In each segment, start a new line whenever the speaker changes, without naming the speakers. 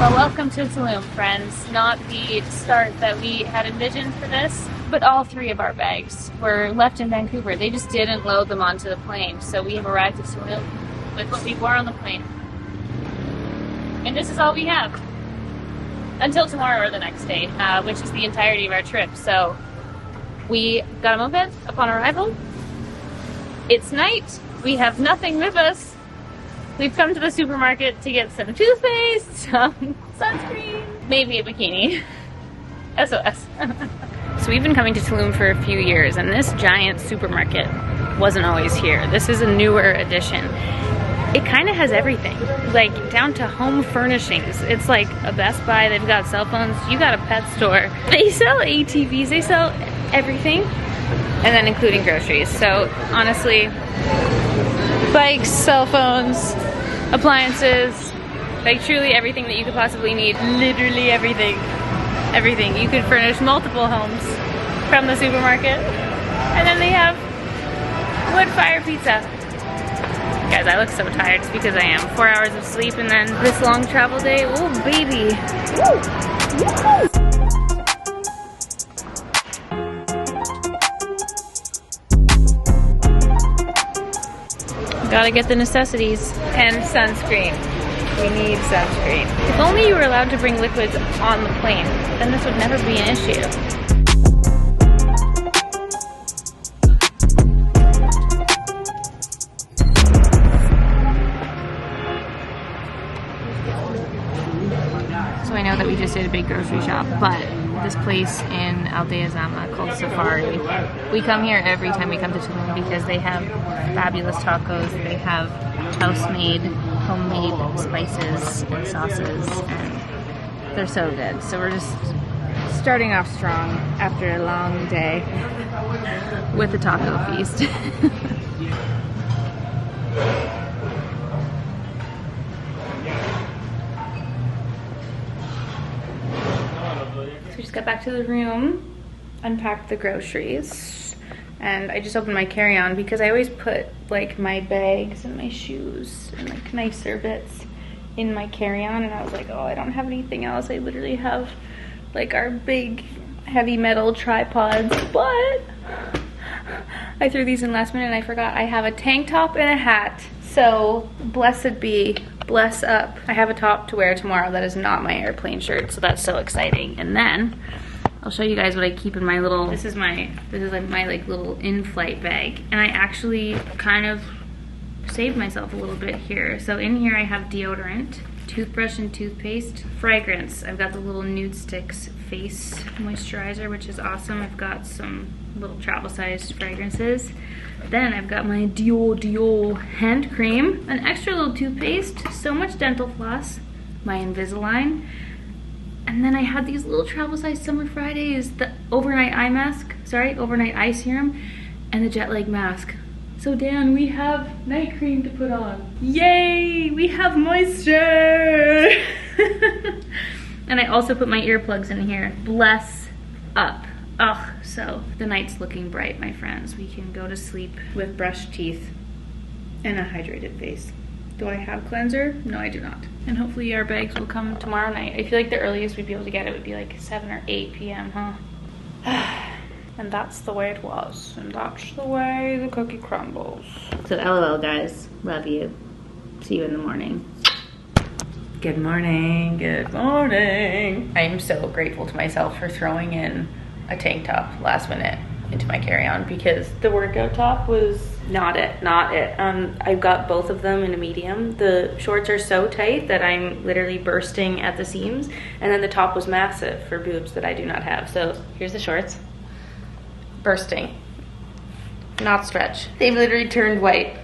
Well, welcome to Tulum, friends. Not the start that we had envisioned for this, but all three of our bags were left in Vancouver. They just didn't load them onto the plane, so we have arrived at Tulum with what we wore on the plane. And this is all we have. Until tomorrow or the next day, which is the entirety of our trip. So we got a moped upon arrival. It's night. We have nothing with us. We've come to the supermarket to get some toothpaste, some sunscreen, maybe a bikini. SOS. So we've been coming to Tulum for a few years, and this giant supermarket wasn't always here. This is a newer addition. It kind of has everything, like down to home furnishings. It's like a Best Buy. They've got cell phones. You got a pet store. They sell ATVs. They sell everything, and then including groceries. So honestly, bikes, cell phones, appliances, like truly everything that you could possibly need. Literally everything. Everything. You could furnish multiple homes from the supermarket. And then they have wood fire pizza. Guys, I look so tired. It's because I am. 4 hours of sleep and then this long travel day. Oh, baby. Woo. Gotta get the necessities. And sunscreen. We need sunscreen. If only you were allowed to bring liquids on the plane, then this would never be an issue. So I know that we just did a big grocery shop, but this place in Aldea Zama called Safari, we come here every time we come to Tulum because they have fabulous tacos. They have house-made, homemade spices and sauces, and they're so good. So we're just starting off strong after a long day with the taco feast. So we just got back to the room, unpacked the groceries, and I just opened my carry-on because I always put like my bags and my shoes and like nicer bits in my carry-on, and I was like, oh, I don't have anything else. I literally have like our big heavy metal tripods, but I threw these in last minute and I forgot I have a tank top and a hat. So blessed be, bless up. I have a top to wear tomorrow that is not my airplane shirt, so that's so exciting. And then I'll show you guys what I keep in my little, this is like my like little in-flight bag. And I actually kind of saved myself a little bit here. So in here I have deodorant, toothbrush and toothpaste, fragrance. I've got the little Nude Sticks face moisturizer, which is awesome. I've got some little travel-sized fragrances. Then I've got my Dior hand cream, an extra little toothpaste, so much dental floss, my Invisalign, and then I had these little travel-sized Summer Fridays, the overnight eye serum, and the jet lag mask. So Dan, we have night cream to put on. Yay, we have moisture! And I also put my earplugs in here. Bless up. Oh, so the night's looking bright, my friends. We can go to sleep with brushed teeth and a hydrated face. Do I have cleanser? No, I do not. And hopefully our bags will come tomorrow night. I feel like the earliest we'd be able to get it would be like 7 or 8 p.m., huh? And that's the way it was. And that's the way the cookie crumbles. So LOL, guys. Love you. See you in the morning. Good morning. Good morning. I am so grateful to myself for throwing in a tank top last minute into my carry-on because the workout top was not it. I've got both of them in a medium. The shorts are so tight that I'm literally bursting at the seams, and then the top was massive for boobs that I do not have. So here's the shorts. Bursting. Not stretch. They've literally turned white.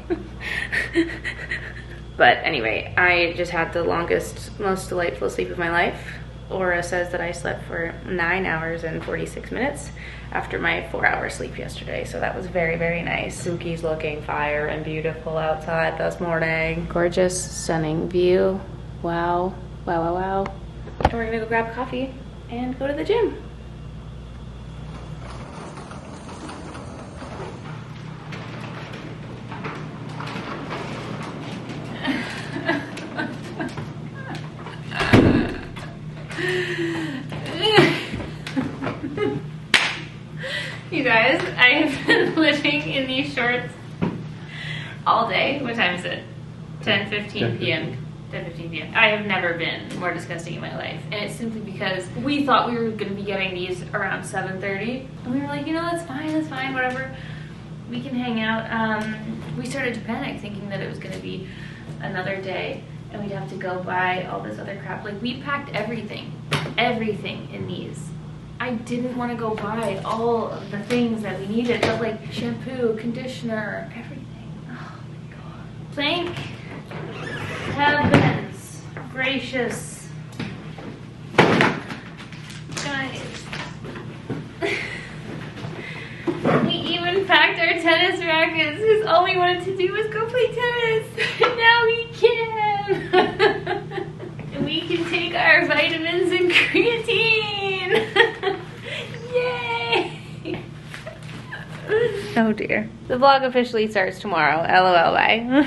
But anyway, I just had the longest, most delightful sleep of my life. Aura says that I slept for 9 hours and 46 minutes after my 4-hour sleep yesterday. So that was very, very nice.
Suki's looking fire and beautiful outside this morning.
Gorgeous, stunning view. Wow, wow, wow, wow. And we're gonna go grab coffee and go to the gym. You guys, I have been living in these shorts all day. What time is it? 10:15 p.m. 10:15 p.m. I have never been more disgusting in my life. And it's simply because we thought we were going to be getting these around 7:30. And we were like, you know, that's fine, whatever. We can hang out. We started to panic thinking that it was going to be another day and we'd have to go buy all this other crap. Like, we packed everything in these. I didn't want to go buy all of the things that we needed, but like shampoo, conditioner, everything. Oh my god. Thank heavens gracious. Guys. We even packed our tennis rackets because all we wanted to do was go play tennis. Now we can. And we can take our vitamins and creatine. Yay! Oh dear. The vlog officially starts tomorrow. LOL, bye.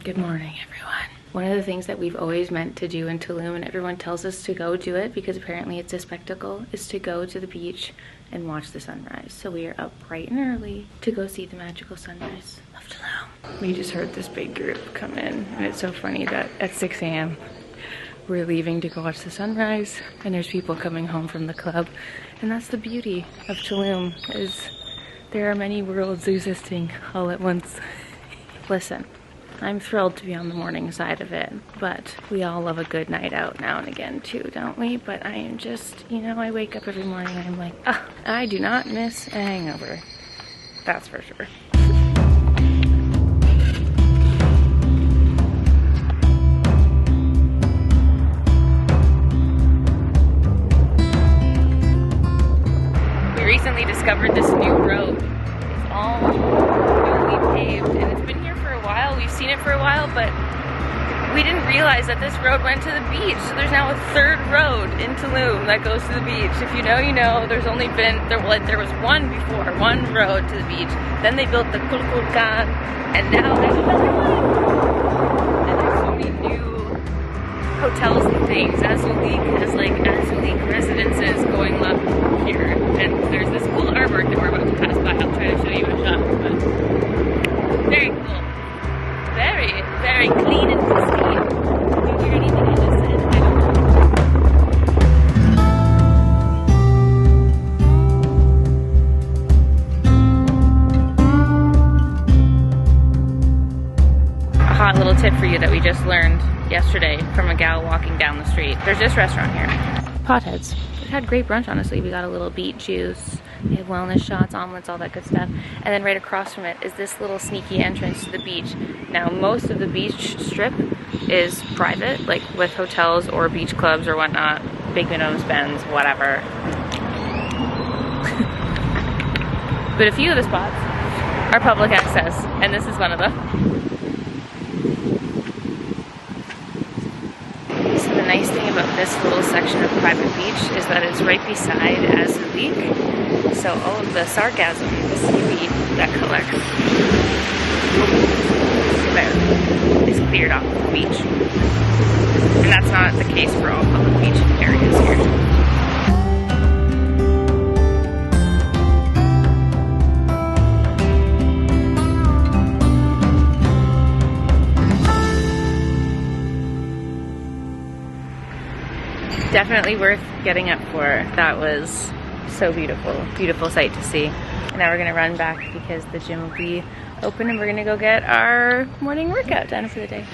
Good morning, everyone. One of the things that we've always meant to do in Tulum, and everyone tells us to go do it because apparently it's a spectacle, is to go to the beach and watch the sunrise. So we are up bright and early to go see the magical sunrise of Tulum. We just heard this big group come in, and it's so funny that at 6 a.m. we're leaving to go watch the sunrise, and there's people coming home from the club. And that's the beauty of Tulum, is there are many worlds existing all at once. Listen, I'm thrilled to be on the morning side of it, but we all love a good night out now and again too, don't we? But I am just, you know, I wake up every morning and I'm like, ah, I do not miss a hangover. That's for sure. We recently discovered this new road. It's all newly paved and it's been here for a while. We've seen it for a while, but we didn't realize that this road went to the beach. So there's now a third road in Tulum that goes to the beach. If you know, you know. There's only been, there was one before, one road to the beach. Then they built the Kulkulkan, and now there's another one. And there's so many new hotels and things. Azulik has like Azulik residences going up here. And there's this cool artwork that we're about to pass by. I'll try to show you a shot, but very cool. Very, very clean and pristine. Did you hear anything I just said? I don't know. A hot little tip for you that we just learned yesterday from a gal walking down the street. There's this restaurant here, Potheads. It had great brunch, honestly. We got a little beet juice. We have wellness shots, omelets, all that good stuff. And then right across from it is this little sneaky entrance to the beach. Now, most of the beach strip is private, like with hotels or beach clubs or whatnot. Big minimum spends, whatever. But a few of the spots are public access, and this is one of them. So the nice thing about this little section of private beach is that it's right beside Azulik. So all of the sargassum, the seaweed that collects there is cleared off the beach. And that's not the case for all public beach areas here. Definitely worth getting up for. That was so beautiful. Beautiful sight to see. And now we're gonna run back because the gym will be open and we're gonna go get our morning workout done for the day.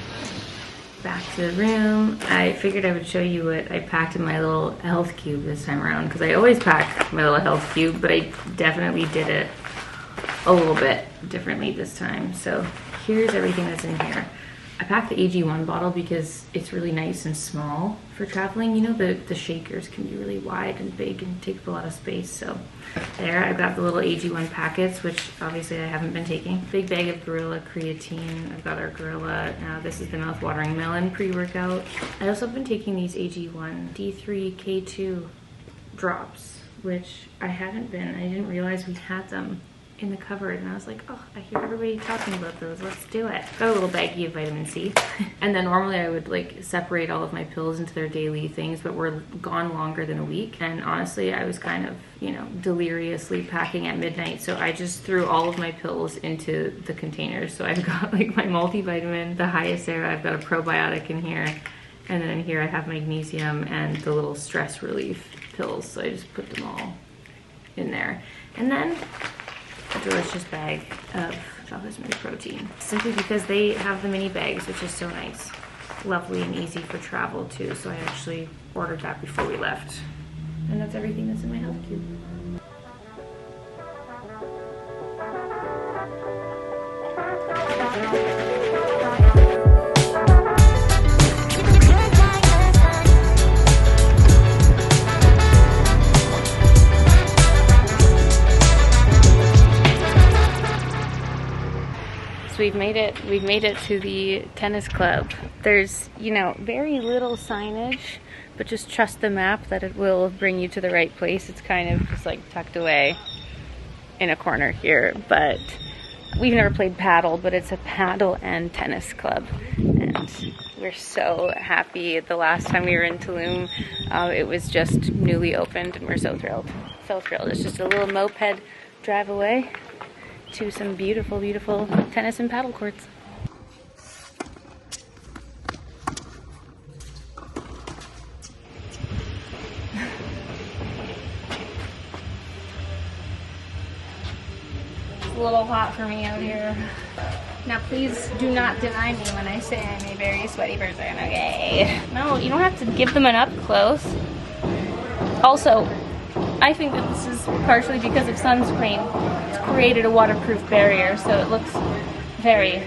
Back to the room. I figured I would show you what I packed in my little health cube this time around, because I always pack my little health cube, but I definitely did it a little bit differently this time. So here's everything that's in here. I packed the AG1 bottle because it's really nice and small for traveling. You know, the shakers can be really wide and big and take up a lot of space. So there, I've got the little AG1 packets, which obviously I haven't been taking. Big bag of Gorilla creatine. I've got our Gorilla. Now this is the mouth-watering melon pre-workout. I also have been taking these AG1 D3 K2 drops, which I haven't been. I didn't realize we had them in the cupboard, and I was like, oh, I hear everybody talking about those, let's do it. Got a little baggie of vitamin C. And then normally I would like separate all of my pills into their daily things, but we're gone longer than a week. And honestly, I was kind of, you know, deliriously packing at midnight. So I just threw all of my pills into the containers. So I've got like my multivitamin, the Hyacera, I've got a probiotic in here. And then in here I have magnesium and the little stress relief pills. So I just put them all in there. And then a delicious bag of chocolate milk protein, simply because they have the mini bags, which is so nice, lovely and easy for travel too. So I actually ordered that before we left, and that's everything that's in my health cube. We've made it to the tennis club. There's, you know, very little signage, but just trust the map that it will bring you to the right place. It's kind of just like tucked away in a corner here, but we've never played paddle, but it's a paddle and tennis club, and we're so happy. The last time we were in Tulum, it was just newly opened, and we're so thrilled. So thrilled. It's just a little moped drive away to some beautiful, beautiful tennis and paddle courts. It's a little hot for me out here. Now please do not deny me when I say I'm a very sweaty person, okay? No, you don't have to give them an up close. Also, I think that this is partially because of sunscreen. It's created a waterproof barrier, so it looks very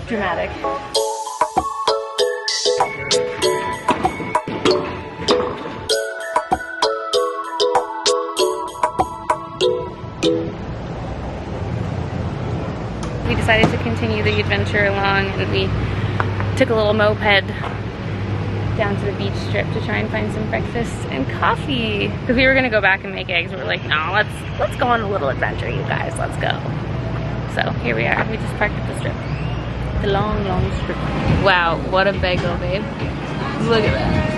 dramatic. We decided to continue the adventure along, and we took a little moped down to the beach strip to try and find some breakfast and coffee. Because we were gonna go back and make eggs, but we're like, no, let's go on a little adventure, you guys, let's go. So here we are. We just parked at the strip. The long, long strip. Wow, what a bagel, babe. Look at that.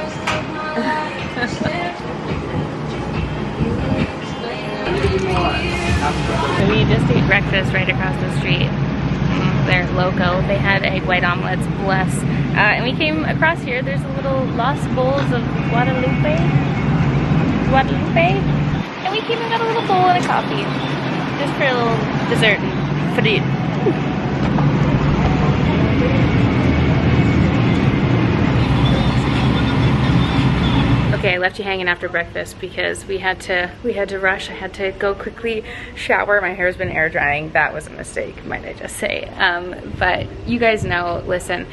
So we just ate breakfast right across the street. They're loco. They had egg white omelets, bless. And we came across here. There's a little Lost Bowls of Guadalupe. And we came and got a little bowl and a coffee. Just for a little dessert and food. Okay, I left you hanging after breakfast because we had to rush. I had to go quickly shower. My hair's been air drying. That was a mistake, might I just say. But you guys know, listen,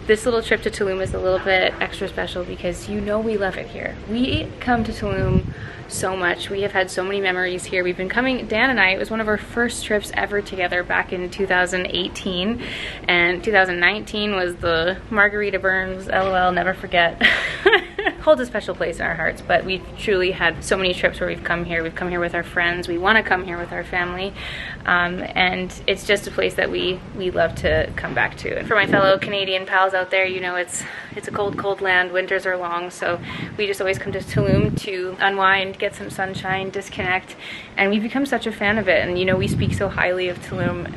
this little trip to Tulum is a little bit extra special because you know we love it here. We come to Tulum so much. We have had so many memories here. We've been coming, Dan and I, it was one of our first trips ever together back in 2018, and 2019 was the Margarita Burns, LOL, never forget. Holds a special place in our hearts, but we've truly had so many trips where we've come here. We've come here with our friends. We want to come here with our family, and it's just a place that we love to come back to. And for my fellow Canadian pals out there, you know it's a cold, cold land. Winters are long, so we just always come to Tulum to unwind, get some sunshine, disconnect, and we've become such a fan of it. And you know, we speak so highly of Tulum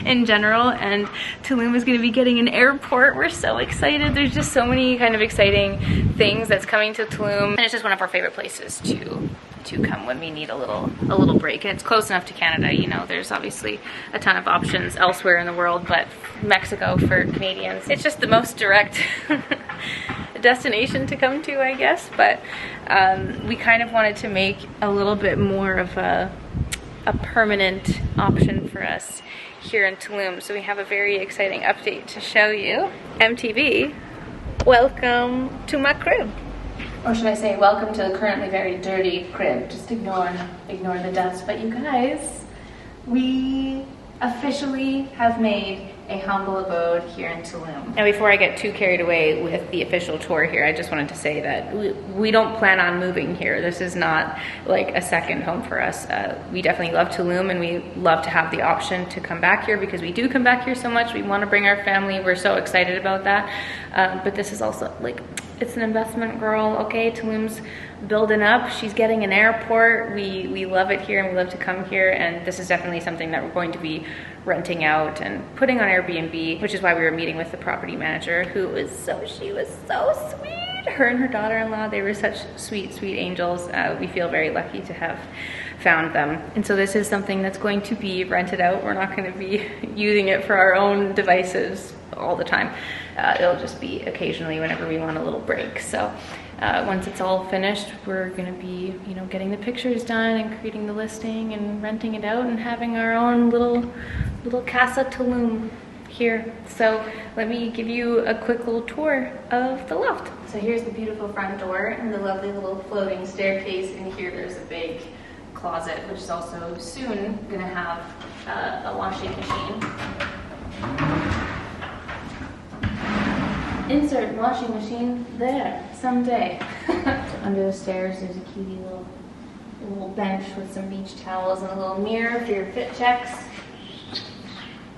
in general, and Tulum is going to be getting an airport. We're so excited. There's just so many kind of exciting things that's coming to Tulum, and it's just one of our favorite places to come when we need a little break. And it's close enough to Canada, you know. There's obviously a ton of options elsewhere in the world, but Mexico for Canadians, it's just the most direct destination to come to, I guess. But we kind of wanted to make a little bit more of a permanent option for us here in Tulum. So we have a very exciting update to show you. MTV, welcome to my crib. Or should I say, welcome to the currently very dirty crib. Just ignore the dust. But you guys, we officially have made a humble abode here in Tulum. Now, before I get too carried away with the official tour here, I just wanted to say that we don't plan on moving here. This is not like a second home for us. We definitely love Tulum, and we love to have the option to come back here because we do come back here so much. We want to bring our family. We're so excited about that. But this is also like, it's an investment, girl, okay? Tulum's building up. She's getting an airport. We love it here and we love to come here, and this is definitely something that we're going to be renting out and putting on Airbnb, which is why we were meeting with the property manager, she was so sweet. Her and her daughter-in-law, they were such sweet angels. We feel very lucky to have found them. And so this is something that's going to be rented out. We're not going to be using it for our own devices all the time. It'll just be occasionally whenever we want a little break. So once it's all finished, we're gonna be, you know, getting the pictures done and creating the listing and renting it out and having our own little Casa Tulum here. So let me give you a quick little tour of the loft. So here's the beautiful front door and the lovely little floating staircase. And here there's a big closet, which is also soon gonna have a washing machine. Insert washing machine there someday. Under the stairs, there's a cutie little bench with some beach towels and a little mirror for your fit checks.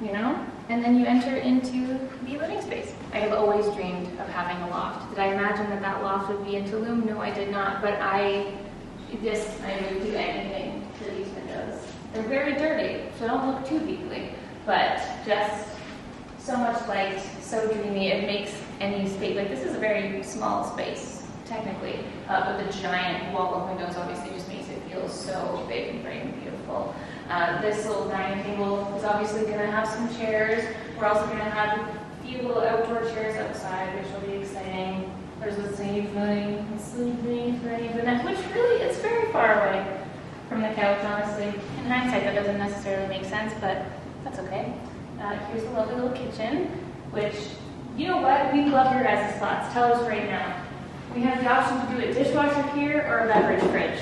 You know? And then you enter into the living space. I have always dreamed of having a loft. Did I imagine that loft would be in Tulum? No, I did not. But I would do anything to these windows. They're very dirty, so don't look too deeply. But just so much light, so dreamy. It makes any space, like this is a very small space, technically, but the giant wall of windows obviously just makes it feel so big and bright and beautiful. This little dining table is obviously going to have some chairs. We're also going to have a few little outdoor chairs outside, which will be exciting. There's a sleeping for any event, which really is very far away from the couch, honestly. In hindsight, that doesn't necessarily make sense, but that's okay. Here's a lovely little kitchen, which, you know what, we love your guys' thoughts. Tell us right now. We have the option to do a dishwasher here or a beverage fridge.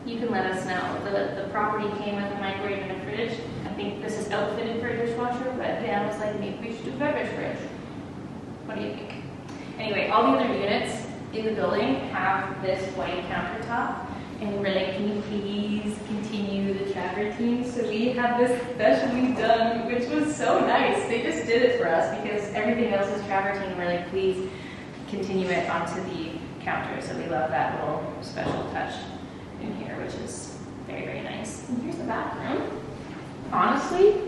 You can let us know. The property came with a microwave and a fridge. I think this is outfitted for a dishwasher, but Dan was like, maybe we should do a beverage fridge. What do you think? Anyway, all the other units in the building have this white countertop. And we're like, can you please continue the travertine? So we have this specially done, which was so nice. They just did it for us because everything else is travertine. We're like, please continue it onto the counter. So we love that little special touch in here, which is very nice. And here's the bathroom. Honestly,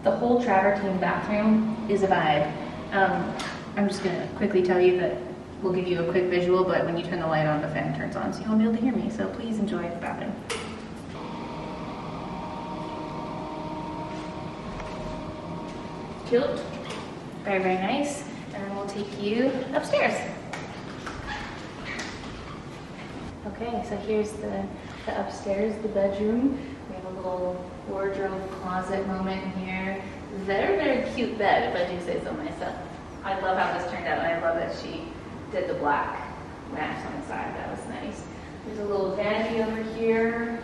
the whole travertine bathroom is a vibe. I'm just gonna quickly tell you that we'll give you a quick visual, but when you turn the light on, the fan turns on, so you won't be able to hear me. So please enjoy the bathroom. Cute. Very nice. And then we'll take you upstairs. Okay, so here's the upstairs, the bedroom. We have a little wardrobe closet moment here. Very cute bed, if I do say so myself. I love how this turned out, and I love that she did the black lamps on the side. That was nice. There's a little vanity over here.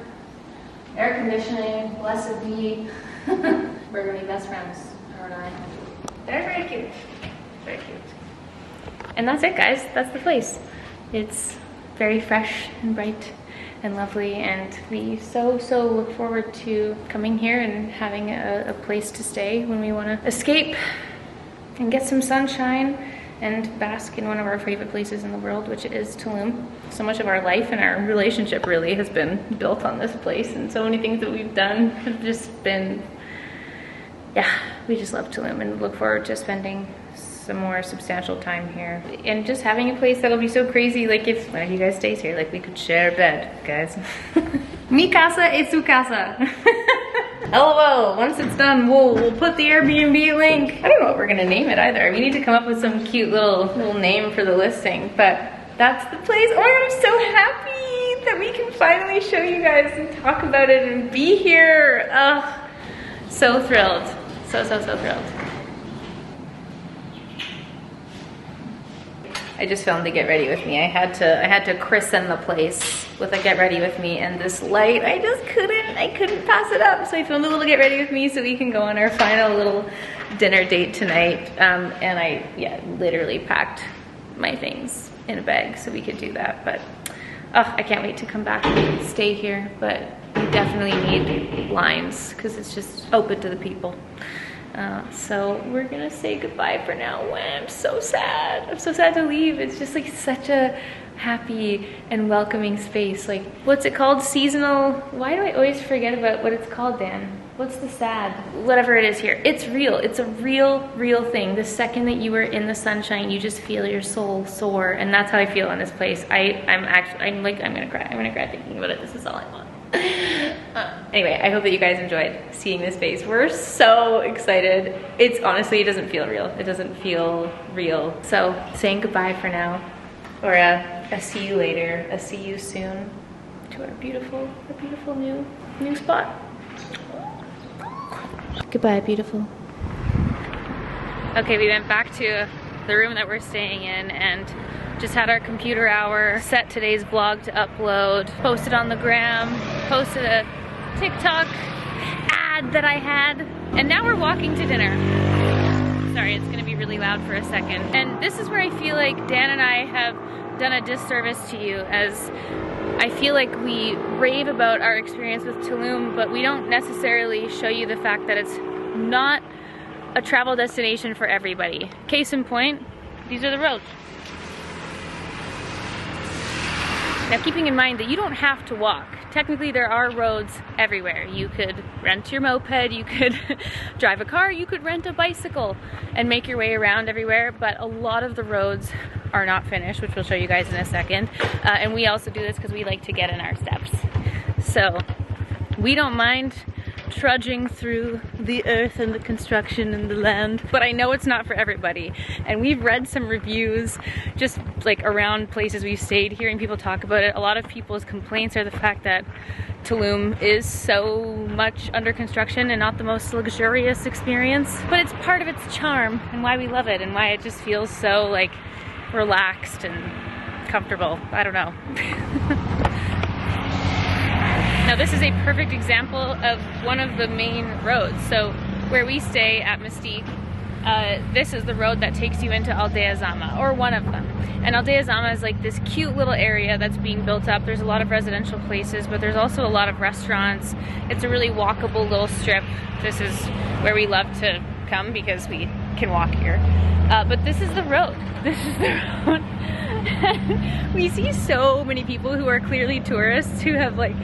Air conditioning, blessed be. We're gonna be best friends, her and I. Very cute. Very cute. And that's it, guys. That's the place. It's very fresh and bright and lovely, and we so look forward to coming here and having a place to stay when we want to escape and get some sunshine and bask in one of our favorite places in the world, which is Tulum. So much of our life and our relationship really has been built on this place, and so many things that we've done have just been, yeah, we just love Tulum and look forward to spending some more substantial time here. And just having a place that'll be so crazy, like if one of you guys stays here, like we could share a bed, guys. Mi casa es su casa. LOL, once it's done, we'll put the Airbnb link. I don't know what we're gonna name it either. We need to come up with some cute little name for the listing, but that's the place. Oh my God, I'm so happy that we can finally show you guys and talk about it and be here. Ugh, so thrilled, so thrilled. I just filmed the get ready with me. I had to christen the place with a get ready with me, and this light, I just couldn't I couldn't pass it up. So I filmed a little get ready with me so we can go on our final little dinner date tonight. And I, yeah, literally packed my things in a bag so we could do that. But I can't wait to come back and stay here. But we definitely need blinds because it's just open to the people. So we're gonna say goodbye for now. I'm so sad. I'm so sad to leave. It's just like such a happy and welcoming space. Like, what's it called? Seasonal. Why do I always forget about what it's called, Dan? What's the sad? Whatever it is here. It's real. It's a real thing. The second that you are in the sunshine, you just feel your soul soar. And that's how I feel in this place. I'm gonna cry. I'm gonna cry thinking about it. This is all I want. Anyway, I hope that you guys enjoyed seeing this space. We're so excited. It's honestly, it doesn't feel real. It doesn't feel real. So saying goodbye for now, or a see you later, a see you soon to our beautiful new spot. Goodbye, beautiful. Okay, we went back to the room that we're staying in and just had our computer hour, set today's vlog to upload, posted on the gram, posted a TikTok ad that I had, and now we're walking to dinner. Sorry, it's gonna be really loud for a second. And this is where I feel like Dan and I have done a disservice to you, as I feel like we rave about our experience with Tulum, but we don't necessarily show you the fact that it's not a travel destination for everybody. Case in point, these are the roads. Now, keeping in mind that you don't have to walk. Technically, there are roads everywhere. You could rent your moped, you could drive a car, you could rent a bicycle and make your way around everywhere, but a lot of the roads are not finished, which we'll show you guys in a second. And we also do this because we like to get in our steps. So we don't mind trudging through the earth and the construction and the land, but I know it's not for everybody. And we've read some reviews just like around places we've stayed, hearing people talk about it. A lot of people's complaints are the fact that Tulum is so much under construction and not the most luxurious experience, but it's part of its charm and why we love it and why it just feels so like relaxed and comfortable. I don't know. Now this is a perfect example of one of the main roads. So where we stay at Mystique, this is the road that takes you into Aldea Zama, or one of them. And Aldea Zama is like this cute little area that's being built up. There's a lot of residential places, but there's also a lot of restaurants. It's a really walkable little strip. This is where we love to come because we can walk here. But this is the road. This is the road. We see so many people who are clearly tourists who have like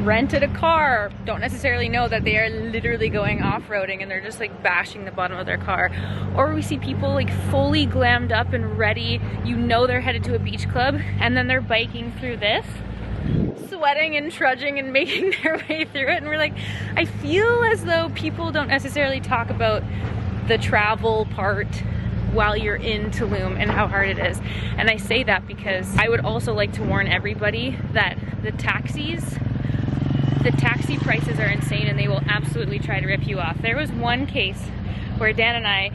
rented a car, don't necessarily know that they are literally going off-roading and they're just like bashing the bottom of their car. Or we see people like fully glammed up and ready, you know they're headed to a beach club, and then they're biking through this, sweating and trudging and making their way through it. And we're like, I feel as though people don't necessarily talk about the travel part while you're in Tulum and how hard it is. And I say that because I would also like to warn everybody that the taxi prices are insane and they will absolutely try to rip you off. There was one case where Dan and I,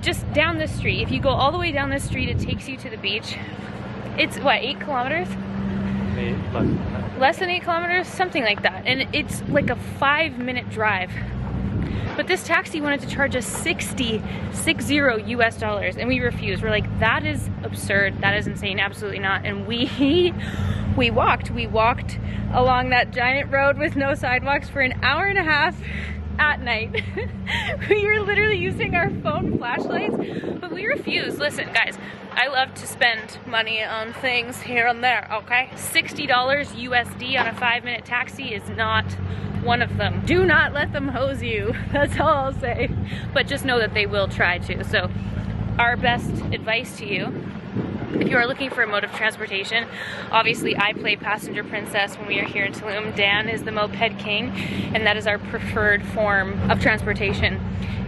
just down the street, if you go all the way down the street, it takes you to the beach. It's what, 8 kilometers? Less than 8 kilometers? Something like that. And it's like a 5-minute drive. But this taxi wanted to charge us $60 US dollars, and we refused. We're like, that is absurd, that is insane, absolutely not. And we walked along that giant road with no sidewalks for an hour and a half at night. We were literally using our phone flashlights, but we refused. Listen, guys, I love to spend money on things here and there, okay? $60 USD on a 5-minute taxi is not one of them. Do not let them hose you. That's all I'll say. But just know that they will try to. So our best advice to you, if you are looking for a mode of transportation, obviously I play passenger princess when we are here in Tulum. Dan is the moped king, and that is our preferred form of transportation.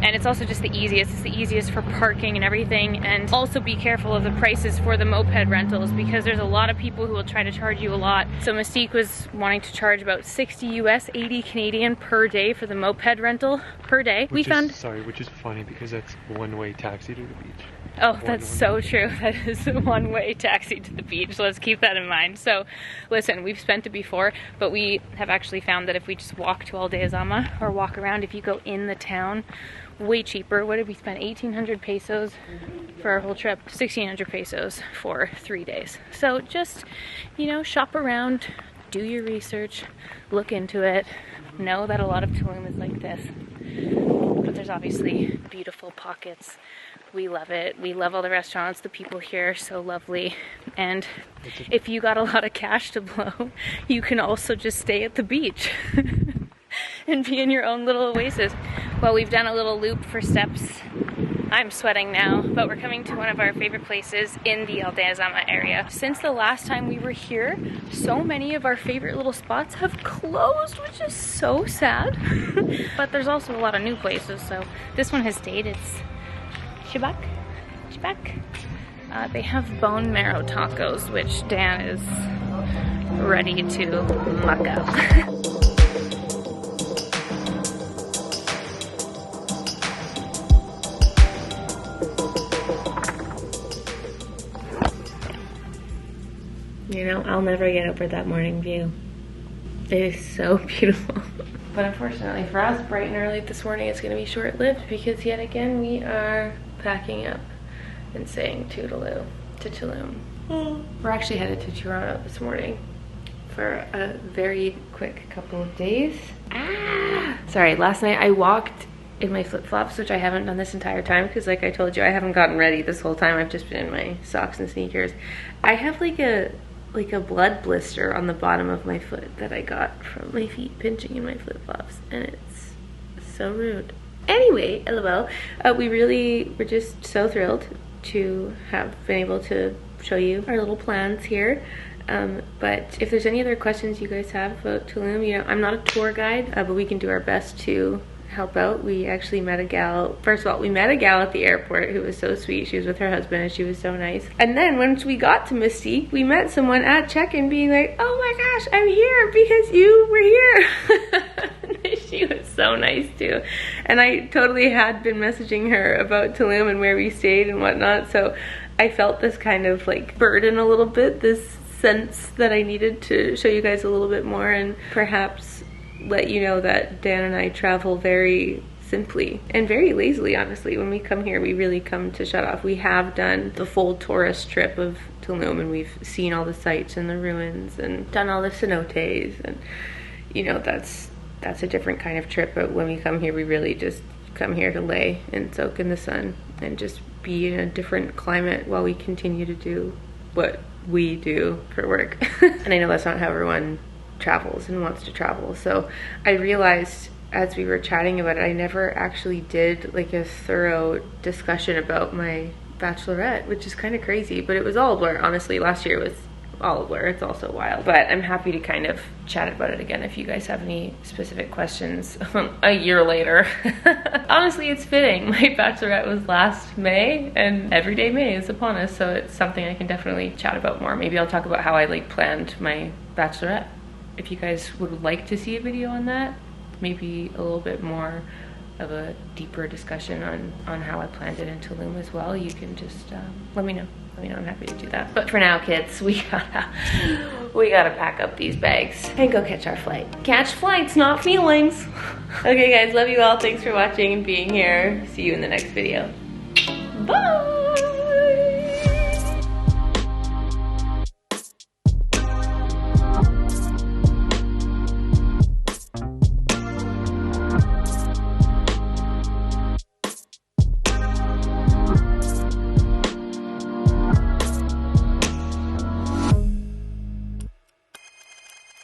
And it's also just the easiest. It's the easiest for parking and everything. And also be careful of the prices for the moped rentals, because there's a lot of people who will try to charge you a lot. So Mystique was wanting to charge about 60 US, 80 Canadian per day for the moped rental per day. Which is funny because that's one-way taxi to the beach. Oh, that's so true. That is a one-way taxi to the beach. Let's keep that in mind. So, listen, we've spent it before, but we have actually found that if we just walk to Aldea or walk around, if you go in the town, way cheaper. What did we spend? 1,800 pesos for our whole trip. 1,600 pesos for 3 days. So just, you know, shop around, do your research, look into it. Know that a lot of Tulum is like this. But there's obviously beautiful pockets. We love it. We love all the restaurants. The people here are so lovely. And if you got a lot of cash to blow, you can also just stay at the beach and be in your own little oasis. Well, we've done a little loop for steps. I'm sweating now, but we're coming to one of our favorite places in the Aldea area. Since the last time we were here, so many of our favorite little spots have closed, which is so sad. But there's also a lot of new places, so this one has stayed. It's Shabak. They have bone marrow tacos, which Dan is ready to muck up.
You know, I'll never get over that morning view. It is so beautiful. But unfortunately for us, bright and early this morning, it's gonna be short-lived because yet again, we are packing up and saying toodaloo to Tulum. We're actually headed to Toronto this morning for a very quick couple of days. Sorry, last night I walked in my flip-flops, which I haven't done this entire time because like I told you, I haven't gotten ready this whole time. I've just been in my socks and sneakers. I have like a blood blister on the bottom of my foot that I got from my feet pinching in my flip-flops, and it's so rude. Anyway, LOL, we're just so thrilled to have been able to show you our little plans here. But if there's any other questions you guys have about Tulum, you know, I'm not a tour guide, but we can do our best to help out. We actually met a gal. First of all, we met a gal at the airport who was so sweet. She was with her husband and she was so nice. And then once we got to Misty, we met someone at check-in being like, oh my gosh, I'm here because you were here. She was so nice too. And I totally had been messaging her about Tulum and where we stayed and whatnot. So I felt this kind of like burden a little bit, this sense that I needed to show you guys a little bit more and perhaps let you know that Dan and I travel very simply and very lazily, honestly. When we come here, we really come to shut off. We have done the full tourist trip of Tulum and we've seen all the sights and the ruins and done all the cenotes, and you know, that's a different kind of trip. But when we come here, we really just come here to lay and soak in the sun and just be in a different climate while we continue to do what we do for work. And I know that's not how everyone travels and wants to travel. So I realized as we were chatting about it, I never actually did like a thorough discussion about my bachelorette, which is kind of crazy, but it was all a blur. Honestly, last year was all a blur. It's also wild, but I'm happy to kind of chat about it again if you guys have any specific questions a year later. Honestly, it's fitting. My bachelorette was last May and everyday May is upon us, so it's something I can definitely chat about more. Maybe I'll talk about how I like planned my bachelorette. If you guys would like to see a video on that, maybe a little bit more of a deeper discussion on how I planned it in Tulum as well, you can just let me know. I'm happy to do that. But for now, kids, we gotta pack up these bags and go catch our flight. Catch flights, not feelings. Okay guys, love you all. Thanks for watching and being here. See you in the next video. Bye!